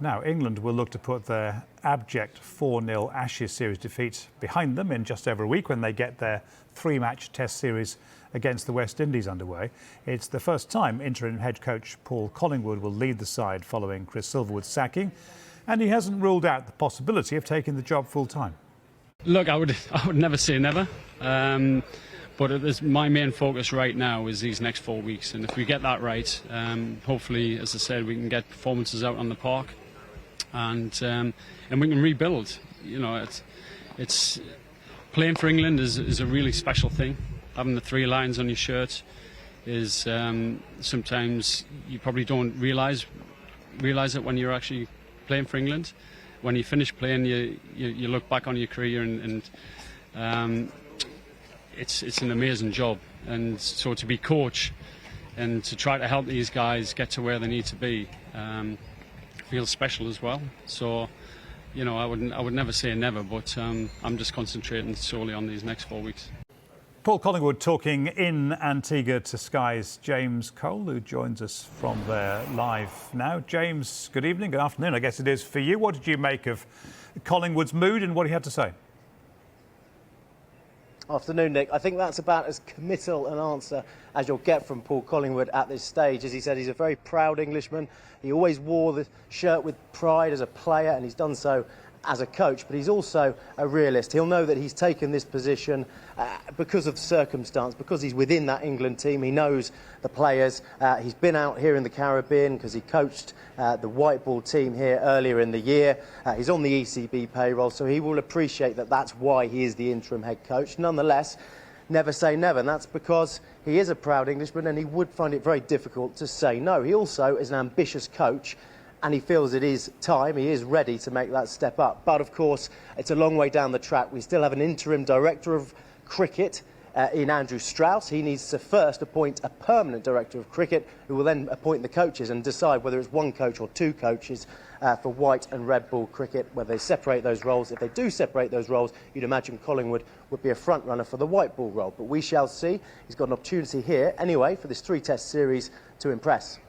Now, England will look to put their abject 4-0 Ashes series defeat behind them in just over a week when they get their 3-match Test series against the West Indies underway. It's the first time interim head coach Paul Collingwood will lead the side following Chris Silverwood's sacking, and he hasn't ruled out the possibility of taking the job full-time. Look, I would never say never, but my main focus right now is these next 4 weeks, and if we get that right, hopefully, as I said, we can get performances out on the park, and we can rebuild. You know, it's playing for England is a really special thing. Having the 3 lines on your shirt is sometimes you probably don't realise it when you're actually playing for England. When you finish playing, you look back on your career and it's an amazing job. And so to be coach and to try to help these guys get to where they need to be feels special as well. So, you know, I would never say never, but I'm just concentrating solely on these next 4 weeks. Paul Collingwood talking in Antigua to Sky's James Cole, who joins us from there live now. James, good evening, good afternoon, I guess it is for you. What did you make of Collingwood's mood and what he had to say? Afternoon, Nick. I think that's about as committal an answer as you'll get from Paul Collingwood at this stage. As he said, he's a very proud Englishman. He always wore the shirt with pride as a player, and he's done so as a coach, but he's also a realist. He'll know that he's taken this position because of the circumstance, because he's within that England team. He knows the players. He's been out here in the Caribbean because he coached the white ball team here earlier in the year. He's on the ECB payroll, so he will appreciate that that's why he is the interim head coach. Nonetheless, never say never, and that's because he is a proud Englishman and he would find it very difficult to say no. He also is an ambitious coach, and he feels it is time, he is ready to make that step up. But of course, it's a long way down the track. We still have an interim director of cricket in Andrew Strauss. He needs to first appoint a permanent director of cricket who will then appoint the coaches and decide whether it's 1 coach or 2 coaches for white and red ball cricket, whether they separate those roles. If they do separate those roles, you'd imagine Collingwood would be a front runner for the white ball role. But we shall see. He's got an opportunity here anyway for this 3-test series to impress.